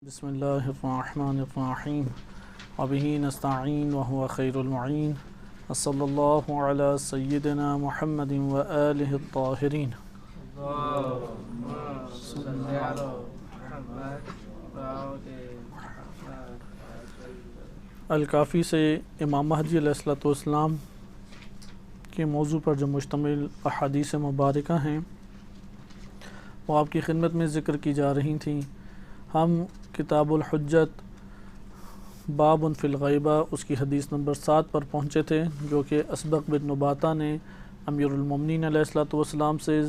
بسم اللہ الرحمن الرحیم وبہ نستعین وهو خیر المعین وصلی اللہ علی سیدنا محمد وآلہ الطاہرین۔ الکافی سے امام مہدی علیہ الصلوۃ والسلام کے موضوع پر جو مشتمل احادیث مبارکہ ہیں وہ آپ کی خدمت میں ذکر کی جا رہی تھیں۔ ہم کتاب الحجت باب فی الغیبہ اس کی حدیث نمبر 7 پر پہنچے تھے، جو کہ اسبق بن نباتہ نے امیر المومنین علیہ الصلوۃ والسلام سے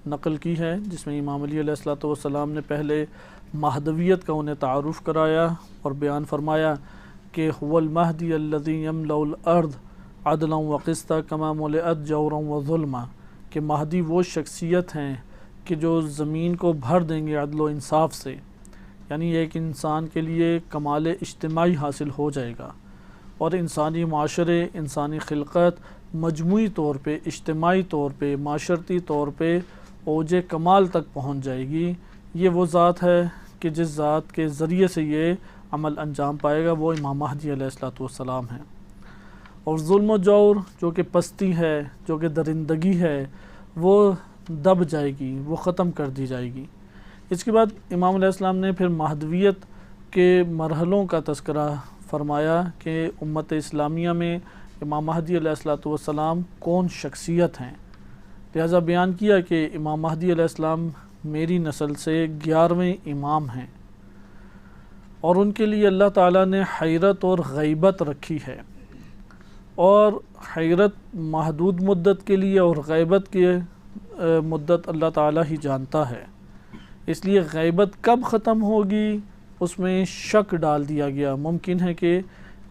نقل کی ہے، جس میں امام علی علیہ الصلوۃ والسلام نے پہلے مہدویت کا انہیں تعارف کرایا اور بیان فرمایا کہ هو المہدی الذی یملأ الارض عدلا وقسطا کما ملئت جورا وظلما، کہ مہدی وہ شخصیت ہیں کہ جو زمین کو بھر دیں گے عدل و انصاف سے، یعنی ایک انسان کے لیے کمال اجتماعی حاصل ہو جائے گا اور انسانی معاشرے، انسانی خلقت مجموعی طور پہ، اجتماعی طور پہ، معاشرتی طور پہ اوج کمال تک پہنچ جائے گی۔ یہ وہ ذات ہے کہ جس ذات کے ذریعے سے یہ عمل انجام پائے گا وہ امام مہدی علیہ الصلوۃ والسلام ہیں۔ اور ظلم و جور جو کہ پستی ہے، جو کہ درندگی ہے، وہ دب جائے گی، وہ ختم کر دی جائے گی۔ اس کے بعد امام علیہ السلام نے پھر مہدویت کے مرحلوں کا تذکرہ فرمایا کہ امت اسلامیہ میں امام مہدی علیہ الصلوۃ والسلام کون شخصیت ہیں۔ لہذا بیان کیا کہ امام مہدی علیہ السلام میری نسل سے 11ویں امام ہیں، اور ان کے لیے اللہ تعالیٰ نے حیرت اور غیبت رکھی ہے، اور حیرت محدود مدت کے لیے اور غیبت کی مدت اللہ تعالیٰ ہی جانتا ہے۔ اس لیے غیبت کب ختم ہوگی اس میں شک ڈال دیا گیا، ممکن ہے کہ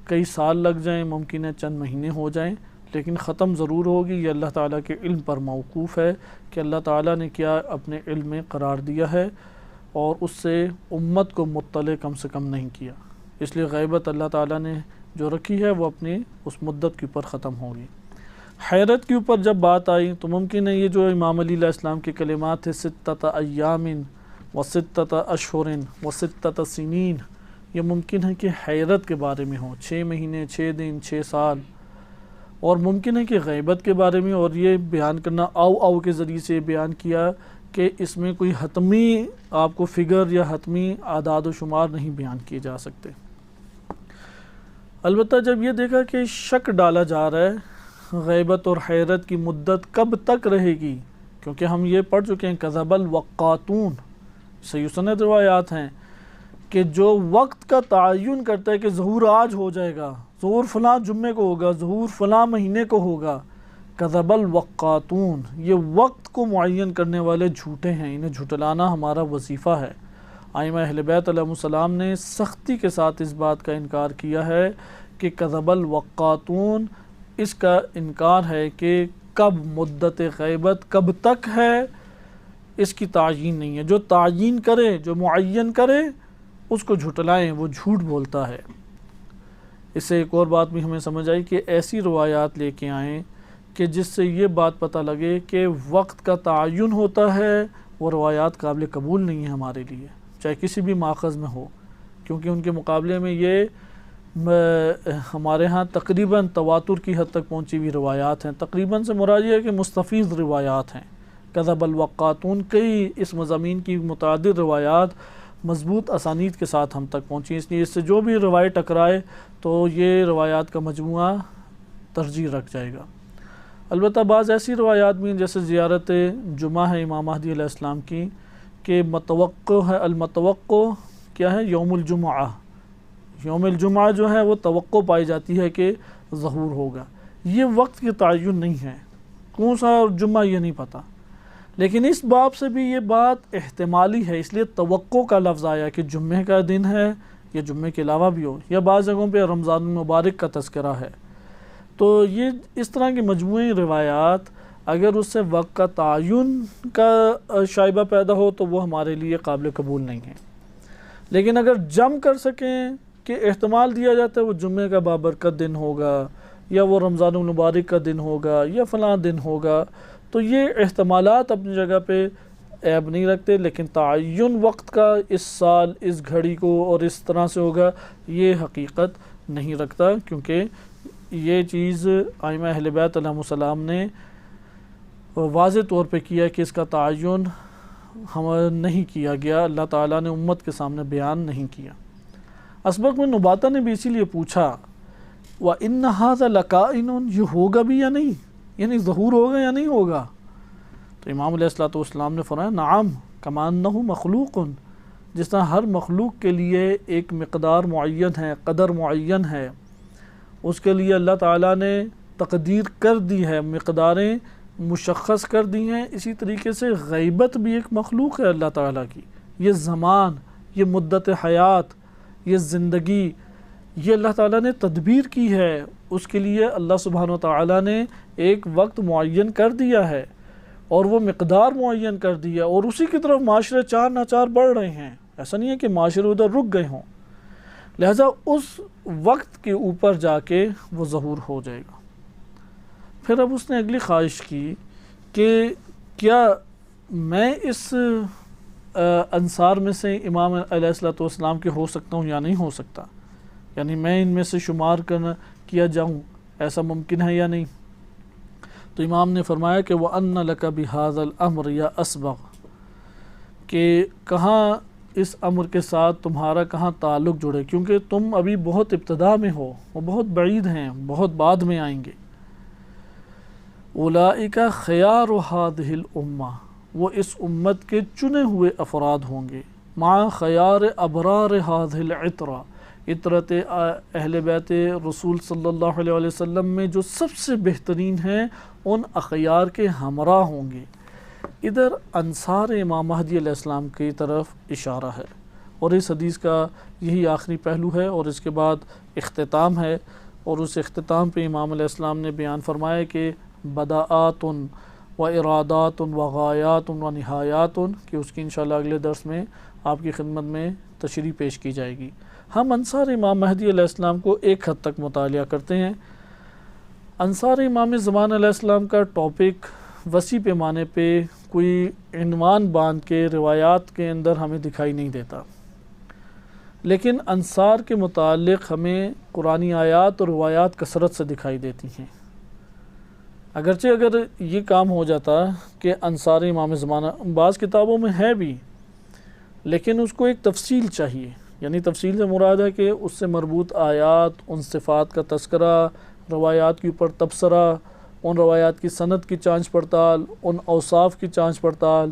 کئی سال لگ جائیں، ممکن ہے چند مہینے ہو جائیں، لیکن ختم ضرور ہوگی۔ یہ اللہ تعالیٰ کے علم پر موقوف ہے کہ اللہ تعالیٰ نے کیا اپنے علم میں قرار دیا ہے اور اس سے امت کو مطلع کم سے کم نہیں کیا۔ اس لیے غیبت اللہ تعالیٰ نے جو رکھی ہے وہ اپنی اس مدت کے اوپر ختم ہوگی۔ حیرت کے اوپر جب بات آئی تو ممکن ہے یہ جو امام علی علیہ السلام کے کلمات تھے، ستۃ ایام وستۃ اشہر وستۃ سنین، یہ ممکن ہے کہ حیرت کے بارے میں ہو، 6 مہینے، 6 دن، 6 سال، اور ممکن ہے کہ غیبت کے بارے میں، اور یہ بیان کرنا او کے ذریعے سے بیان کیا کہ اس میں کوئی حتمی آپ کو فگر یا حتمی اعداد و شمار نہیں بیان کیے جا سکتے۔ البتہ جب یہ دیکھا کہ شک ڈالا جا رہا ہے غیبت اور حیرت کی مدت کب تک رہے گی، کیونکہ ہم یہ پڑھ چکے ہیں کذب الوقاتون، صحیح سند روایات ہیں کہ جو وقت کا تعین کرتا ہے کہ ظہور آج ہو جائے گا، ظہور فلاں جمعے کو ہوگا، ظہور فلاں مہینے کو ہوگا، کذب الوقاتون، یہ وقت کو معین کرنے والے جھوٹے ہیں، انہیں جھٹلانا ہمارا وظیفہ ہے۔ ائمہ اہل بیت علیہ السلام نے سختی کے ساتھ اس بات کا انکار کیا ہے کہ کذب الوقاتون، اس کا انکار ہے کہ کب مدت غیبت کب تک ہے، اس کی تعیین نہیں ہے۔ جو تعیین کرے، جو معین کرے، اس کو جھٹلائیں، وہ جھوٹ بولتا ہے۔ اس سے ایک اور بات بھی ہمیں سمجھ آئی کہ ایسی روایات لے کے آئیں کہ جس سے یہ بات پتہ لگے کہ وقت کا تعین ہوتا ہے، وہ روایات قابل قبول نہیں ہیں ہمارے لیے، چاہے کسی بھی ماخذ میں ہو، کیونکہ ان کے مقابلے میں یہ ہمارے ہاں تقریباً تواتر کی حد تک پہنچی ہوئی روایات ہیں۔ تقریباً سے مراد یہ ہے کہ مستفیض روایات ہیں۔ کذب الوقاتون، کئی اس مضامین کی متعدد روایات مضبوط اسانید کے ساتھ ہم تک پہنچی، اس لیے اس سے جو بھی روایت ٹکرائے تو یہ روایات کا مجموعہ ترجیح رکھ جائے گا۔ البتہ بعض ایسی روایات بھی ہیں جیسے زیارت جمعہ ہے امام مہدی علیہ السلام کی، کہ متوقع ہے، المتوقع کیا ہے، یوم الجمعہ، یوم الجمعہ جو ہے وہ توقع پائی جاتی ہے کہ ظہور ہوگا۔ یہ وقت کی تعین نہیں ہے، کون سا جمعہ یہ نہیں پتہ، لیکن اس باب سے بھی یہ بات احتمالی ہے، اس لیے توقع کا لفظ آیا کہ جمعے کا دن ہے یا جمعے کے علاوہ بھی ہو، یا بعض جگہوں پہ رمضان المبارک کا تذکرہ ہے۔ تو یہ اس طرح کی مجموعی روایات اگر اس سے وقت کا تعین کا شائبہ پیدا ہو تو وہ ہمارے لیے قابل قبول نہیں ہے، لیکن اگر جم کر سکیں کہ احتمال دیا جاتا ہے وہ جمعے کا بابرکت دن ہوگا یا وہ رمضان المبارک کا دن ہوگا یا فلاں دن ہوگا، تو یہ احتمالات اپنی جگہ پہ عیب نہیں رکھتے، لیکن تعین وقت کا اس سال اس گھڑی کو اور اس طرح سے ہوگا یہ حقیقت نہیں رکھتا، کیونکہ یہ چیز ائمہ اہل بیت علیہم السلام نے واضح طور پہ کیا کہ اس کا تعین ہم نہیں کیا گیا، اللہ تعالیٰ نے امت کے سامنے بیان نہیں کیا۔ اسبق بن نباتہ نے بھی اسی لیے پوچھا وَإِنَّ هَذَا لَكَائِنٌ، یہ ہوگا بھی یا نہیں، یعنی ظہور ہوگا یا نہیں ہوگا؟ تو امام علیہ الصلوۃ والسلام نے فرمایا نعم کما انہ مخلوق، جس طرح ہر مخلوق کے لیے ایک مقدار معین ہے، قدر معین ہے، اس کے لیے اللہ تعالیٰ نے تقدیر کر دی ہے، مقداریں مشخص کر دی ہیں، اسی طریقے سے غیبت بھی ایک مخلوق ہے اللہ تعالیٰ کی۔ یہ زمان، یہ مدت حیات، یہ زندگی، یہ اللہ تعالیٰ نے تدبیر کی ہے، اس کے لیے اللہ سبحانہ و تعالیٰ نے ایک وقت معین کر دیا ہے اور وہ مقدار معین کر دی ہے، اور اسی کی طرف معاشرے چار ناچار بڑھ رہے ہیں، ایسا نہیں ہے کہ معاشرے ادھر رک گئے ہوں، لہذا اس وقت کے اوپر جا کے وہ ظہور ہو جائے گا۔ پھر اب اس نے اگلی خواہش کی کہ کیا میں اس انصار میں سے امام علیہ الصلوۃ والسلام کے ہو سکتا ہوں یا نہیں ہو سکتا، یعنی میں ان میں سے شمار کیا جاؤں، ایسا ممکن ہے یا نہیں؟ تو امام نے فرمایا کہ وَأَنَّ لَكَ بِهَذَا الْأَمْرِ یا أَسْبَغ، کہ کہاں اس امر کے ساتھ تمہارا کہاں تعلق جڑے، کیونکہ تم ابھی بہت ابتدا میں ہو، وہ بہت بعید ہیں، بہت بعد میں آئیں گے۔ اولئک خیار هذه الامہ، وہ اس امت کے چنے ہوئے افراد ہوں گے، مع خیار ابرار هذه العطرہ، عطرت اہل بیت رسول صلی اللہ علیہ وسلم میں جو سب سے بہترین ہیں ان اخیار کے ہمراہ ہوں گے۔ ادھر انصار امام مہدی علیہ السلام کی طرف اشارہ ہے، اور اس حدیث کا یہی آخری پہلو ہے، اور اس کے بعد اختتام ہے، اور اس اختتام پہ امام علیہ السلام نے بیان فرمایا کہ بداعات و ارادات و غایات و نہایات، کہ اس کی انشاءاللہ اگلے درس میں آپ کی خدمت میں تشریح پیش کی جائے گی۔ ہم انصار امام مہدی علیہ السلام کو ایک حد تک مطالعہ کرتے ہیں۔ انصار امام زمان علیہ السلام کا ٹاپک وسیع پیمانے پہ کوئی عنوان باندھ کے روایات کے اندر ہمیں دکھائی نہیں دیتا، لیکن انصار کے متعلق ہمیں قرآنی آیات اور روایات کثرت سے دکھائی دیتی ہیں۔ اگرچہ اگر یہ کام ہو جاتا کہ انصار امام زمانہ بعض کتابوں میں ہے بھی، لیکن اس کو ایک تفصیل چاہیے، یعنی تفصیل سے مراد ہے کہ اس سے مربوط آیات، ان صفات کا تذکرہ، روایات کے اوپر تبصرہ، ان روایات کی سند کی جانچ پڑتال، ان اوصاف کی جانچ پڑتال،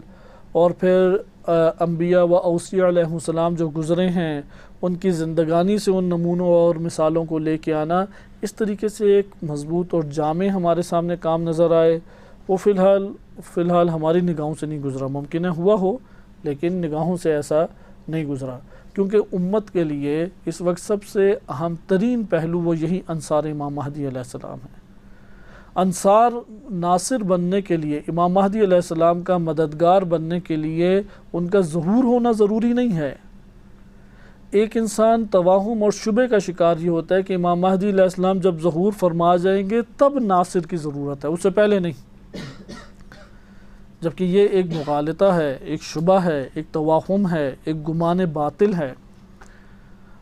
اور پھر انبیاء و اوصیاء علیہ السلام جو گزرے ہیں ان کی زندگانی سے ان نمونوں اور مثالوں کو لے کے آنا، اس طریقے سے ایک مضبوط اور جامع ہمارے سامنے کام نظر آئے، وہ فی الحال ہماری نگاہوں سے نہیں گزرا، ممکن ہے ہوا ہو لیکن نگاہوں سے ایسا نہیں گزرا، کیونکہ امت کے لیے اس وقت سب سے اہم ترین پہلو وہ یہی انصار امام مہدی علیہ السلام ہے۔ انصار ناصر بننے کے لیے، امام مہدی علیہ السلام کا مددگار بننے کے لیے ان کا ظہور ہونا ضروری نہیں ہے۔ ایک انسان توہم اور شبہ کا شکار یہ ہوتا ہے کہ امام مہدی علیہ السلام جب ظہور فرما جائیں گے تب ناصر کی ضرورت ہے، اس سے پہلے نہیں، جبکہ یہ ایک مغالطہ ہے، ایک شبہ ہے، ایک توہم ہے، ایک گمان باطل ہے۔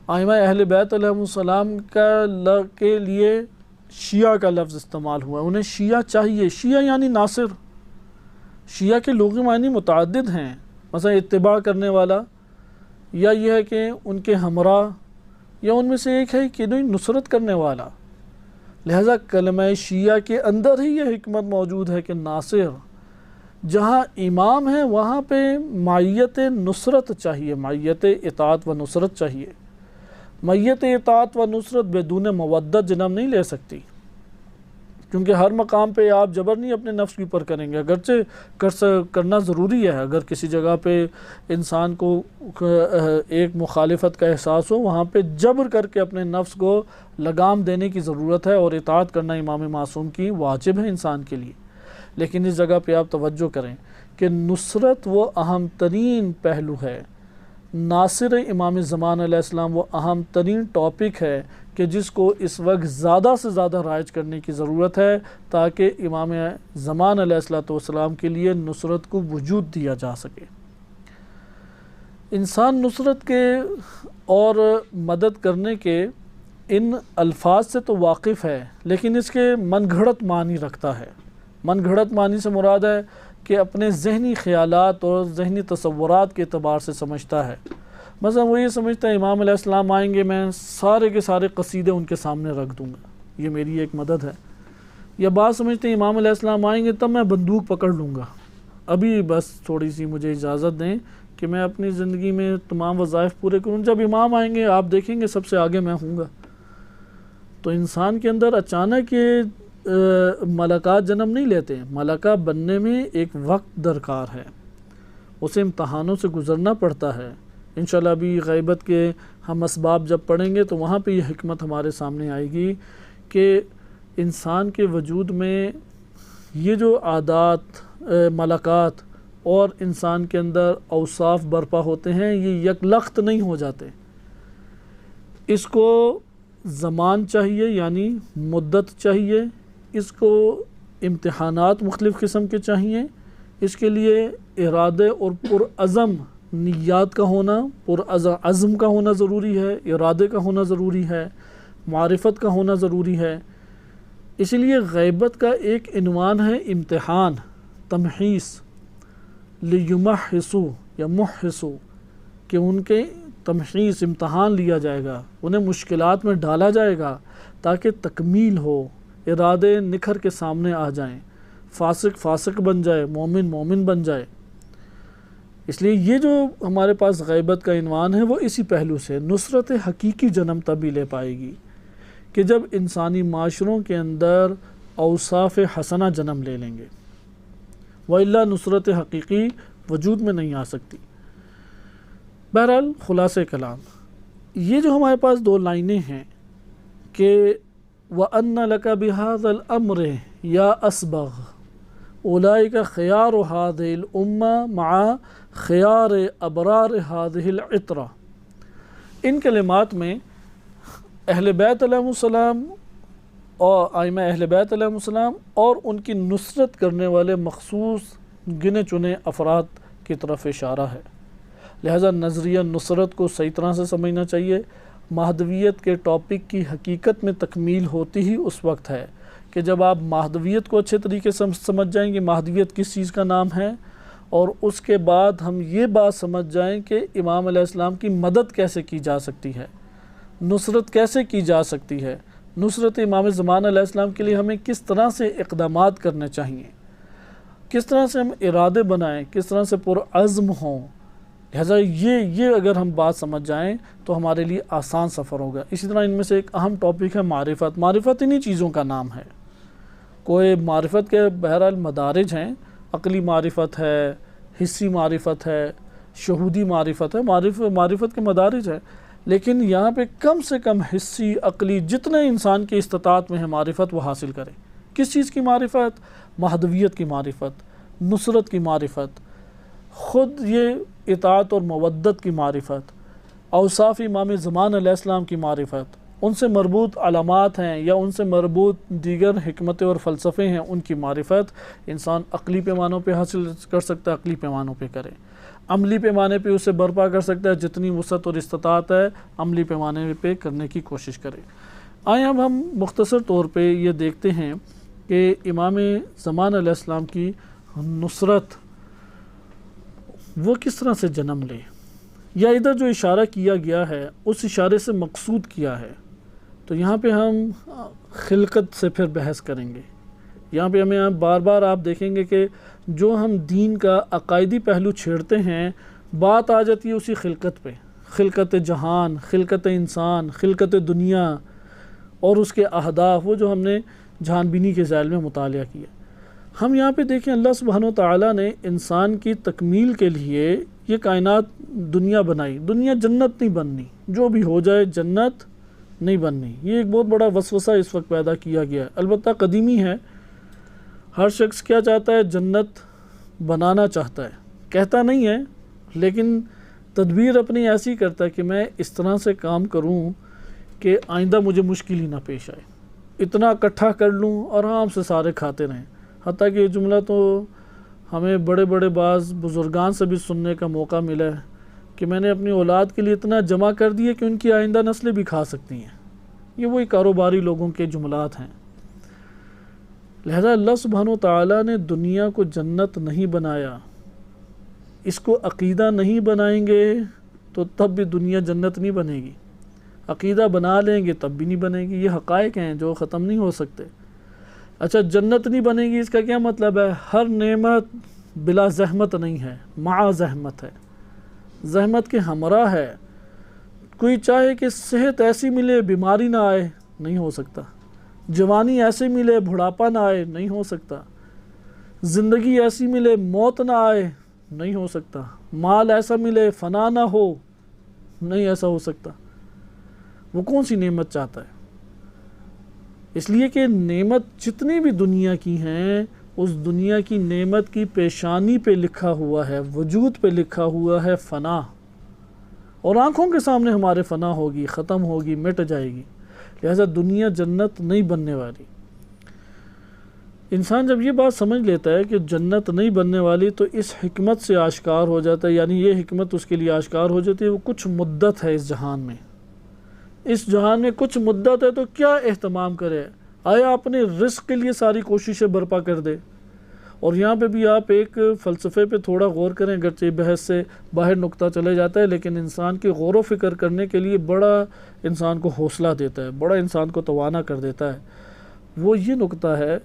ائمہ اہل بیت علیہ السلام کے لیے شیعہ کا لفظ استعمال ہوا ہے، انہیں شیعہ چاہیے، شیعہ یعنی ناصر۔ شیعہ کے لغوی معنی متعدد ہیں، مثلا اتباع کرنے والا، یا یہ ہے کہ ان کے ہمراہ، یا ان میں سے ایک ہے کہ نصرت کرنے والا۔ لہذا کلمہ شیعہ کے اندر ہی یہ حکمت موجود ہے کہ ناصر، جہاں امام ہے وہاں پہ معیت نصرت چاہیے، معیت اطاعت و نصرت چاہیے۔ معیت اطاعت و نصرت بدون مودت جنم نہیں لے سکتی، کیونکہ ہر مقام پہ آپ جبر نہیں اپنے نفس کے اوپر کریں گے، اگرچہ کرنا ضروری ہے، اگر کسی جگہ پہ انسان کو ایک مخالفت کا احساس ہو وہاں پہ جبر کر کے اپنے نفس کو لگام دینے کی ضرورت ہے، اور اطاعت کرنا امام معصوم کی واجب ہے انسان کے لیے۔ لیکن اس جگہ پہ آپ توجہ کریں کہ نصرت وہ اہم ترین پہلو ہے ناصر امام زمان علیہ السلام وہ اہم ترین ٹاپک ہے کہ جس کو اس وقت زیادہ سے زیادہ رائج کرنے کی ضرورت ہے تاکہ امام زمان علیہ السلام کے لیے نصرت کو وجود دیا جا سکے۔ انسان نصرت کے اور مدد کرنے کے ان الفاظ سے تو واقف ہے، لیکن اس کے من گھڑت معنی رکھتا ہے۔ من گھڑت معنی سے مراد ہے کہ اپنے ذہنی خیالات اور ذہنی تصورات کے اعتبار سے سمجھتا ہے۔ مثلا وہ یہ سمجھتا ہے امام علیہ السلام آئیں گے، میں سارے کے سارے قصیدے ان کے سامنے رکھ دوں گا، یہ میری ایک مدد ہے۔ یا بعض سمجھتے ہیں امام علیہ السلام آئیں گے تب میں بندوق پکڑ لوں گا، ابھی بس تھوڑی سی مجھے اجازت دیں کہ میں اپنی زندگی میں تمام وظائف پورے کروں، جب امام آئیں گے آپ دیکھیں گے سب سے آگے میں ہوں گا۔ تو انسان کے اندر اچانک یہ ملکات جنم نہیں لیتے، ملکہ بننے میں ایک وقت درکار ہے، اسے امتحانوں سے گزرنا پڑتا ہے۔ انشاءاللہ ابھی غیبت کے ہم اسباب جب پڑھیں گے تو وہاں پہ یہ حکمت ہمارے سامنے آئے گی کہ انسان کے وجود میں یہ جو عادات، ملکات اور انسان کے اندر اوصاف برپا ہوتے ہیں یہ یکلخت نہیں ہو جاتے، اس کو زمان چاہیے یعنی مدت چاہیے، اس کو امتحانات مختلف قسم کے چاہیے، اس کے لیے ارادے اور پرعزم نیات کا ہونا، پرعزم کا ہونا ضروری ہے، ارادے کا ہونا ضروری ہے، معرفت کا ہونا ضروری ہے۔ اسی لیے غیبت کا ایک عنوان ہے امتحان، تمحیص، لیمحصوا یا محصوا، کہ ان کے تمحیص امتحان لیا جائے گا، انہیں مشکلات میں ڈالا جائے گا تاکہ تکمیل ہو، ارادے نکھر کے سامنے آ جائیں، فاسق فاسق بن جائے، مومن مومن بن جائے۔ اس لیے یہ جو ہمارے پاس غیبت کا عنوان ہے وہ اسی پہلو سے نصرت حقیقی جنم تبھی لے پائے گی کہ جب انسانی معاشروں کے اندر اوصاف حسنہ جنم لے لیں گے، وَإِلَّا نصرت حقیقی وجود میں نہیں آ سکتی۔ بہرحال خلاصہ کلام یہ جو ہمارے پاس دو لائنیں ہیں کہ وَأَنَّ لَكَ بِهَذَا الْأَمْرِ يَا أَسْبَغْ أُولَئِكَ خِيَارُ هَذِهِ الْأُمَّةِ مَعَ خِيَارِ أَبْرَارِ هَذِهِ الْعِطْرَةِ، ان کلمات میں اہل بیت علیہ السلام اور ائمہ اہل بیت علیہ السلام اور ان کی نصرت کرنے والے مخصوص گنے چنے افراد کی طرف اشارہ ہے۔ لہذا نظریہ نصرت کو صحیح طرح سے سمجھنا چاہیے۔ مہدویت کے ٹاپک کی حقیقت میں تکمیل ہوتی ہی اس وقت ہے کہ جب آپ مہدویت کو اچھے طریقے سے سمجھ جائیں کہ مہدویت کس چیز کا نام ہے، اور اس کے بعد ہم یہ بات سمجھ جائیں کہ امام علیہ السلام کی مدد کیسے کی جا سکتی ہے، نصرت کیسے کی جا سکتی ہے، نصرت امام زمان علیہ السلام کے لیے ہمیں کس طرح سے اقدامات کرنے چاہیے، کس طرح سے ہم ارادے بنائیں، کس طرح سے پرعزم ہوں۔ لہذا یہ اگر ہم بات سمجھ جائیں تو ہمارے لیے آسان سفر ہوگا۔ اسی طرح ان میں سے ایک اہم ٹاپک ہے معرفت۔ معرفت انہی چیزوں کا نام ہے۔ کوئی معرفت کے بہرحال مدارج ہیں، عقلی معرفت ہے، حسی معرفت ہے، شہودی معرفت ہے، معرفت کے مدارج ہیں، لیکن یہاں پہ کم سے کم حسی، عقلی، جتنے انسان کی استطاعت میں ہے معرفت وہ حاصل کرے۔ کس چیز کی معرفت؟ مہدویت کی معرفت، نصرت کی معرفت، خود یہ اطاعت اور مودت کی معرفت، اوصاف امام زمان علیہ السلام کی معرفت، ان سے مربوط علامات ہیں یا ان سے مربوط دیگر حکمتیں اور فلسفے ہیں، ان کی معرفت انسان عقلی پیمانوں پہ حاصل کر سکتا ہے، عقلی پیمانوں پہ کرے، عملی پیمانے پہ اسے برپا کر سکتا ہے، جتنی وسعت اور استطاعت ہے عملی پیمانے پہ کرنے کی کوشش کرے۔ آئیں اب ہم مختصر طور پہ یہ دیکھتے ہیں کہ امام زمان علیہ السلام کی نصرت وہ کس طرح سے جنم لے، یا ادھر جو اشارہ کیا گیا ہے اس اشارے سے مقصود کیا ہے۔ تو یہاں پہ ہم خلقت سے پھر بحث کریں گے۔ یہاں پہ ہمیں بار بار آپ دیکھیں گے کہ جو ہم دین کا عقائدی پہلو چھیڑتے ہیں بات آ جاتی ہے اسی خلقت پہ، خلقت جہان، خلقت انسان، خلقت دنیا اور اس کے اہداف، وہ جو ہم نے جہان بینی کے ذیل میں مطالعہ کیا۔ ہم یہاں پہ دیکھیں اللہ سبحانہ و تعالیٰ نے انسان کی تکمیل کے لیے یہ کائنات دنیا بنائی۔ دنیا جنت نہیں بننی، جو بھی ہو جائے جنت نہیں بننی، یہ ایک بہت بڑا وسوسہ اس وقت پیدا کیا گیا ہے، البتہ قدیمی ہے۔ ہر شخص کیا چاہتا ہے؟ جنت بنانا چاہتا ہے، کہتا نہیں ہے لیکن تدبیر اپنی ایسی کرتا ہے کہ میں اس طرح سے کام کروں کہ آئندہ مجھے مشکل ہی نہ پیش آئے، اتنا اکٹھا کر لوں اور آرام سے سارے کھاتے رہیں۔ حتیٰ کہ یہ جملہ تو ہمیں بڑے بڑے بعض بزرگان سے بھی سننے کا موقع ملا ہے کہ میں نے اپنی اولاد کے لیے اتنا جمع کر دیا کہ ان کی آئندہ نسلیں بھی کھا سکتی ہیں۔ یہ وہی کاروباری لوگوں کے جملات ہیں۔ لہذا اللہ سبحانہ و تعالیٰ نے دنیا کو جنت نہیں بنایا، اس کو عقیدہ نہیں بنائیں گے تو تب بھی دنیا جنت نہیں بنے گی، عقیدہ بنا لیں گے تب بھی نہیں بنے گی۔ یہ حقائق ہیں جو ختم نہیں ہو سکتے۔ اچھا، جنت نہیں بنے گی اس کا کیا مطلب ہے؟ ہر نعمت بلا زحمت نہیں ہے، مع زحمت ہے، زحمت کے ہمراہ ہے۔ کوئی چاہے کہ صحت ایسی ملے بیماری نہ آئے، نہیں ہو سکتا۔ جوانی ایسے ملے بڑھاپا نہ آئے، نہیں ہو سکتا۔ زندگی ایسی ملے موت نہ آئے، نہیں ہو سکتا۔ مال ایسا ملے فنا نہ ہو، نہیں ایسا ہو سکتا۔ وہ کون سی نعمت چاہتا ہے؟ اس لیے کہ نعمت جتنی بھی دنیا کی ہیں، اس دنیا کی نعمت کی پیشانی پہ لکھا ہوا ہے، وجود پہ لکھا ہوا ہے فنا، اور آنکھوں کے سامنے ہمارے فنا ہوگی، ختم ہوگی، مٹ جائے گی۔ لہذا دنیا جنت نہیں بننے والی۔ انسان جب یہ بات سمجھ لیتا ہے کہ جنت نہیں بننے والی تو اس حکمت سے آشکار ہو جاتا ہے، یعنی یہ حکمت اس کے لیے آشکار ہو جاتی ہے، وہ کچھ مدت ہے اس جہان میں، اس جہان میں کچھ مدت ہے تو کیا اہتمام کرے؟ آیا اپنے رزق کے لیے ساری کوششیں برپا کر دے؟ اور یہاں پہ بھی آپ ایک فلسفے پہ تھوڑا غور کریں، اگرچہ بحث سے باہر نقطہ چلے جاتا ہے، لیکن انسان کی غور و فکر کرنے کے لیے بڑا انسان کو حوصلہ دیتا ہے، بڑا انسان کو توانا کر دیتا ہے۔ وہ یہ نقطہ ہے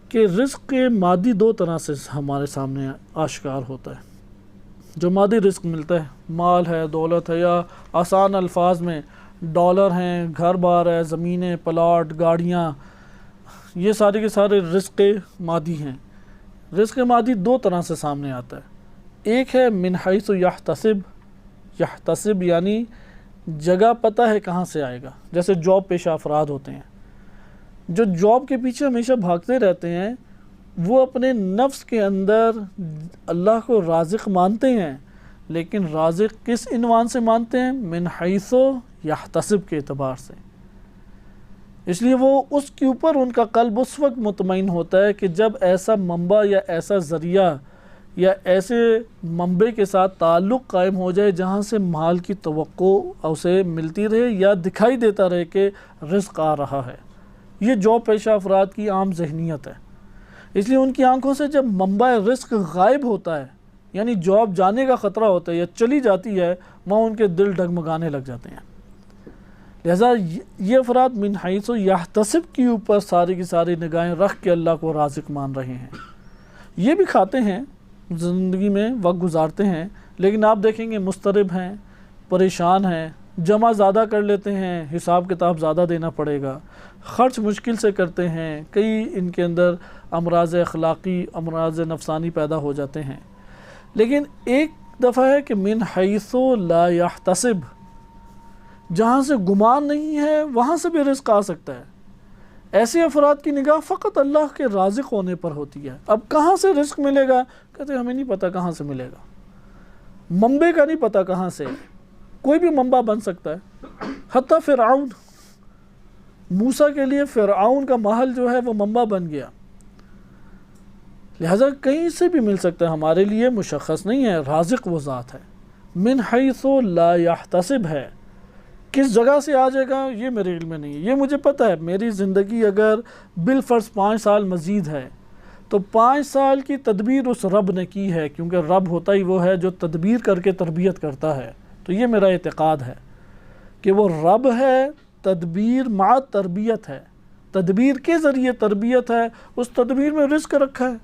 کہ رزق مادی دو طرح سے ہمارے سامنے آشکار ہوتا ہے۔ جو مادی رزق ملتا ہے، مال ہے، دولت ہے، یا آسان الفاظ میں ڈالر ہیں، گھر بار ہے، زمینیں، پلاٹ، گاڑیاں، یہ سارے کے سارے رزق مادی ہیں۔ رزق مادی دو طرح سے سامنے آتا ہے۔ ایک ہے من حیث یحتسب، یحتسب یعنی جگہ پتہ ہے کہاں سے آئے گا، جیسے جاب پیشہ افراد ہوتے ہیں جو جاب کے پیچھے ہمیشہ بھاگتے رہتے ہیں، وہ اپنے نفس کے اندر اللہ کو رازق مانتے ہیں، لیکن رازق کس عنوان سے مانتے ہیں؟ من حیث یحتسب کے اعتبار سے۔ اس لیے وہ اس کے اوپر ان کا قلب اس وقت مطمئن ہوتا ہے کہ جب ایسا منبع یا ایسا ذریعہ یا ایسے منبع کے ساتھ تعلق قائم ہو جائے جہاں سے مال کی توقع اسے ملتی رہے یا دکھائی دیتا رہے کہ رزق آ رہا ہے۔ یہ جاب پیشہ افراد کی عام ذہنیت ہے۔ اس لیے ان کی آنکھوں سے جب منبع رزق غائب ہوتا ہے، یعنی جاب جانے کا خطرہ ہوتا ہے یا چلی جاتی ہے، وہاں ان کے دل ڈگمگانے لگ جاتے ہیں۔ لہذا یہ افراد من حیث یحتسب کے اوپر ساری کی ساری نگاہیں رکھ کے اللہ کو رازق مان رہے ہیں۔ یہ بھی کھاتے ہیں، زندگی میں وقت گزارتے ہیں، لیکن آپ دیکھیں گے مضطرب ہیں، پریشان ہیں، جمع زیادہ کر لیتے ہیں، حساب کتاب زیادہ دینا پڑے گا، خرچ مشکل سے کرتے ہیں، کئی ان کے اندر امراض اخلاقی، امراض نفسانی پیدا ہو جاتے ہیں۔ لیکن ایک دفعہ ہے کہ من حیث لا یحتسب، جہاں سے گمان نہیں ہے وہاں سے بھی رزق آ سکتا ہے۔ ایسے افراد کی نگاہ فقط اللہ کے رازق ہونے پر ہوتی ہے۔ اب کہاں سے رزق ملے گا؟ کہتے ہیں ہمیں نہیں پتہ کہاں سے ملے گا، منبع کا نہیں پتہ کہاں سے، کوئی بھی منبع بن سکتا ہے۔ حتیٰ فرعون، موسیٰ کے لیے فرعون کا محل جو ہے وہ منبع بن گیا۔ لہذا کہیں سے بھی مل سکتا ہے، ہمارے لیے مشخص نہیں ہے، رازق وہ ذات ہے۔ من حیث لا یحتسب ہے، کس جگہ سے آ جائے گا یہ میرے علم میں نہیں ہے۔ یہ مجھے پتہ ہے میری زندگی اگر بالفرض 5 سال مزید ہے تو 5 سال کی تدبیر اس رب نے کی ہے، کیونکہ رب ہوتا ہی وہ ہے جو تدبیر کر کے تربیت کرتا ہے۔ تو یہ میرا اعتقاد ہے کہ وہ رب ہے، تدبیر مع تربیت ہے، تدبیر کے ذریعے تربیت ہے، اس تدبیر میں رزق رکھا ہے،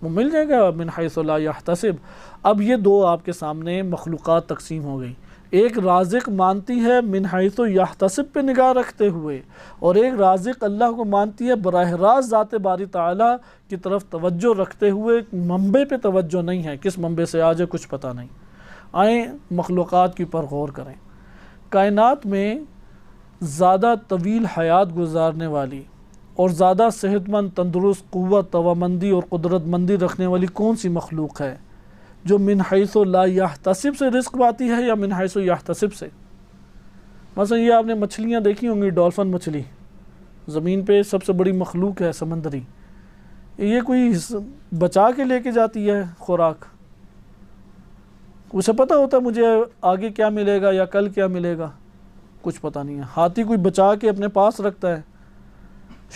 وہ مل جائے گا من حیث لا یحتسب۔ اب یہ دو آپ کے سامنے مخلوقات تقسیم ہو گئی، ایک رازق مانتی ہے من حیث یحتسب پہ نگاہ رکھتے ہوئے، اور ایک رازق اللہ کو مانتی ہے براہ راست ذات باری تعالیٰ کی طرف توجہ رکھتے ہوئے، منبع پہ توجہ نہیں ہے، کس منبع سے آ جائے کچھ پتہ نہیں۔ آئیں مخلوقات کے اوپر غور کریں۔ کائنات میں زیادہ طویل حیات گزارنے والی اور زیادہ صحت مند، تندرست، قوت، توانمندی اور قدرت مندی رکھنے والی کون سی مخلوق ہے جو من حیث لا یحتسب سے رزق پاتی ہے یا من حیث یحتسب سے؟ مثلا یہ آپ نے مچھلیاں دیکھی ہوں گی، ڈولفن مچھلی زمین پہ سب سے بڑی مخلوق ہے سمندری، یہ کوئی بچا کے لے کے جاتی ہے خوراک؟ اسے پتہ ہوتا ہے مجھے آگے کیا ملے گا یا کل کیا ملے گا؟ کچھ پتہ نہیں ہے۔ ہاتھی کوئی بچا کے اپنے پاس رکھتا ہے،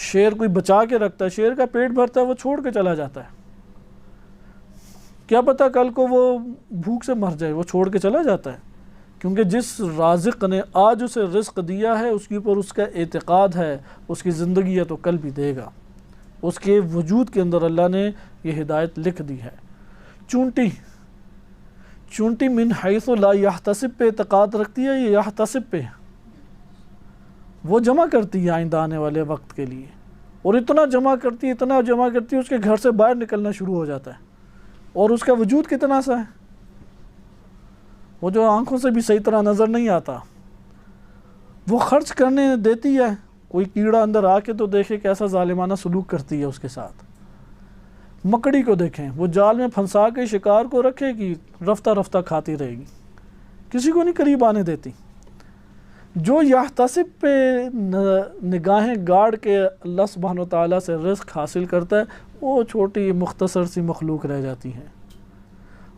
شیر کوئی بچا کے رکھتا ہے، شیر کا پیٹ بھرتا ہے وہ چھوڑ کے چلا جاتا ہے، کیا پتہ کل کو وہ بھوک سے مر جائے، وہ چھوڑ کے چلا جاتا ہے، کیونکہ جس رازق نے آج اسے رزق دیا ہے اس کے اوپر اس کا اعتقاد ہے، اس کی زندگی ہے تو کل بھی دے گا، اس کے وجود کے اندر اللہ نے یہ ہدایت لکھ دی ہے۔ چونٹی من حیث لا یحتسب پہ اعتقاد رکھتی ہے یا یحتسب پہ؟ وہ جمع کرتی ہے آئندہ آنے والے وقت کے لیے، اور اتنا جمع کرتی ہے اس کے گھر سے باہر نکلنا شروع ہو جاتا ہے، اور اس کا وجود کتنا سا ہے، وہ جو آنکھوں سے بھی صحیح طرح نظر نہیں آتا، وہ خرچ کرنے دیتی ہے۔ کوئی کیڑا اندر آ کے تو دیکھے کیسا ظالمانہ سلوک کرتی ہے اس کے ساتھ۔ مکڑی کو دیکھیں، وہ جال میں پھنسا کے شکار کو رکھے گی، رفتہ رفتہ کھاتی رہے گی، کسی کو نہیں قریب آنے دیتی۔ جو یحتسب پہ نگاہیں گاڑ کے اللہ سبحانہ وتعالیٰ سے رزق حاصل کرتا ہے، وہ چھوٹی مختصر سی مخلوق رہ جاتی ہے،